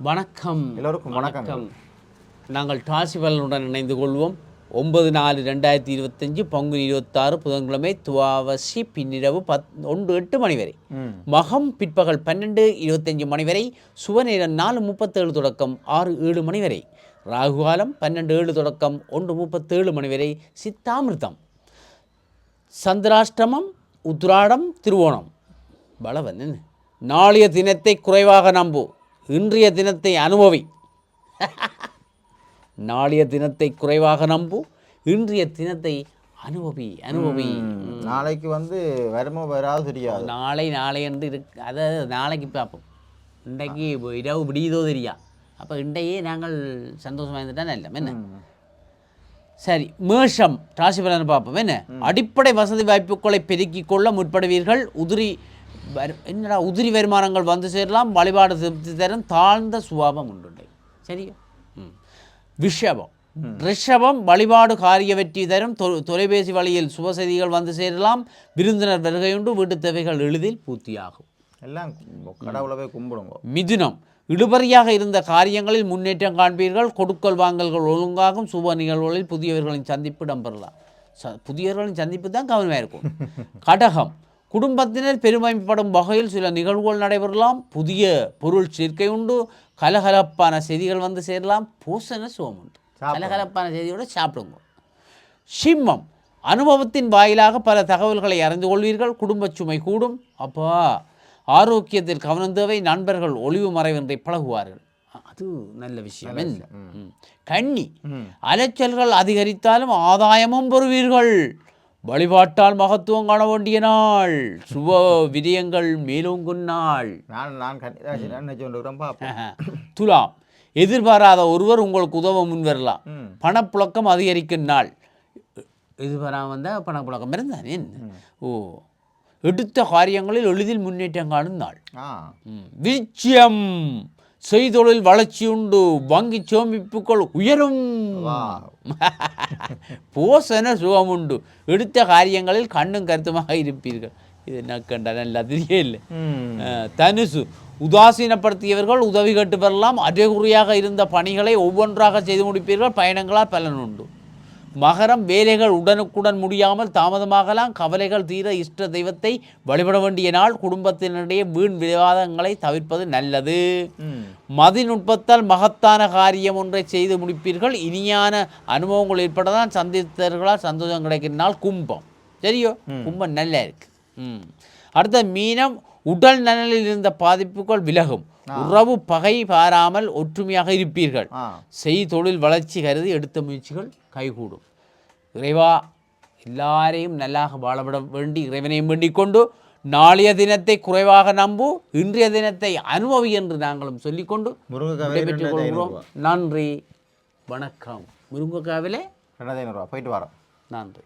வணக்கம் எல்லோருக்கும் வணக்கம். நாங்கள் ராசி பலனுடன் இணைந்து கொள்வோம். 9/4/2025 பங்குனி 26 புதன்கிழமை துவாவசி பின்னிரவு 1:08 மணி வரை, மகம் பிற்பகல் 12:25 மணி வரை, சுவநேரம் 4:37 தொடக்கம் 6:07 மணி வரை, ராகுகாலம் 12:07 தொடக்கம் 1:37 மணி வரை, சித்தாமிர்தம். சந்திராஷ்டமம் உத்திராடம் திருவோணம். பலவன் நாளைய தினத்தை குறைவாக நம்பு, இன்றைய தினத்தை அனுபவி. நாளைய தினத்தை குறைவாக நம்பு, இன்றைய தினத்தை அனுபவி. நாளைக்கு வருமோ வராது தெரியாது. நாளை என்று இருக்கு, அதை நாளைக்கு பார்ப்போம். இன்றைக்கு இரவு விடியதோ தெரியா. அப்போ இன்றையே நாங்கள் சந்தோஷமாக இருந்துட்டா நல்ல என்ன. சரி, மேஷம் ராசி பலனை பார்ப்போம். என்ன அடிப்படை வசதி வாய்ப்புகளை பெருக்கிக் கொள்ள முற்படுவீர்கள். உதிரி வருமானங்கள் வந்து சேரலாம். வழிபாடு திருப்தி தரும். தாழ்ந்த சுபாவம் உண்டு. சரியா? விஷபம் ரிஷபம் வழிபாடு காரிய வெற்றி தரும். தொலைபேசி வழியில் சுப செய்திகள் வந்து சேரலாம். விருந்தினர் வருகையுண்டு. வீட்டு தேவைகள் எளிதில் பூர்த்தியாகும். எல்லாம் கடவுளவே கும்பிடுங்க. மிதுனம் இழுபறியாக இருந்த காரியங்களில் முன்னேற்றம் காண்பீர்கள். கொடுக்கல் வாங்கல்கள் ஒழுங்காகும். சுப நிகழ்வுகளில் புதியவர்களின் சந்திப்பு இடம்பெறலாம். புதியவர்களின் சந்திப்பு தான் கவனமாக இருக்கும். கடகம் குடும்பத்தினர் பெருமைப்படும் வகையில் சில நிகழ்வுகள் நடைபெறலாம். புதிய பொருள் சேர்க்கை உண்டு. கலகலப்பான செய்திகள் வந்து சேரலாம். பூசண சுகம் உண்டு. கலகலப்பான செய்தியோடு சாப்பிடுங்க. சிம்மம் அனுபவத்தின் வாயிலாக பல தகவல்களை அறிந்து கொள்வீர்கள். குடும்ப சுமை கூடும். அப்போ ஆரோக்கியத்தில் கவனம் தேவை. நண்பர்கள் ஒளிவு மறைவின்றி பழகுவார்கள். அது நல்ல விஷயம். கன்னி அலைச்சல்கள் அதிகரித்தாலும் ஆதாயமும் பெறுவீர்கள். வழிபாட்டால் மகத்துவம் காண வேண்டிய நாள். சுப விடயங்கள் மேலோங்கும் நாள். துலாம் எதிர்பாராத ஒருவர் உங்களுக்கு உதவ முன்வரலாம். பணப்புழக்கம் அதிகரிக்கும் நாள். எதிர்பாராம வந்தால் பணப்புழக்கம் இருந்தானே. எடுத்த காரியங்களில் எளிதில் முன்னேற்றம் காணும் நாள். விருச்சியம் செய்தொழில் வளர்ச்சி உண்டு. வங்கி சேமிப்புகள் உயரும். போசன சுகம் உண்டு. எடுத்த காரியங்களில் கண்ணும் கருத்துமாக இருப்பீர்கள். இது என்ன கண்ட நல்ல அதிரியே இல்லை. தனுசு உதாசீனப்படுத்தியவர்கள் உதவி கேட்டு பெறலாம். அரைகுறையாக இருந்த பணிகளை ஒவ்வொன்றாக செய்து முடிப்பீர்கள். பயணங்களால் பலன் உண்டு. மகரம் வேலைகள் உடனுக்குடன் முடியாமல் தாமதமாகலாம். கவலைகள் தீர இஷ்ட தெய்வத்தை வழிபட வேண்டிய நாள். குடும்பத்தினரிடையே வீண் விவாதங்களை தவிர்ப்பது நல்லது. மதிநுட்பத்தால் மகத்தான காரியம் ஒன்றை செய்து முடிப்பீர்கள். இனியான அனுபவங்கள் ஏற்படதான். சந்தித்தர்களால் சந்தோஷம் கிடைக்கிற நாள். கும்பம் சரியோ? கும்பம் நல்லா இருக்கு. அடுத்த மீனம் உடல் நலனில் இருந்த பாதிப்புகள் விலகும். உறவு பகை பாராமல் ஒற்றுமையாக இருப்பீர்கள். தொழில் வளர்ச்சி கருதி எடுத்த முயற்சிகள் கைகூடும். இறைவா எல்லாரையும் நல்லாக வாழவிட வேண்டி இறைவனையும் வேண்டிக் கொண்டு நாளைய தினத்தை குறைவாக நம்பு, இன்றைய தினத்தை அனுபவி என்று நாங்களும் சொல்லிக்கொண்டு விடைபெற்றுக் கொள்கிறோம். நன்றி, வணக்கம். முருங்கைக்காவிலே 2500 போயிட்டு வரோம். நன்றி.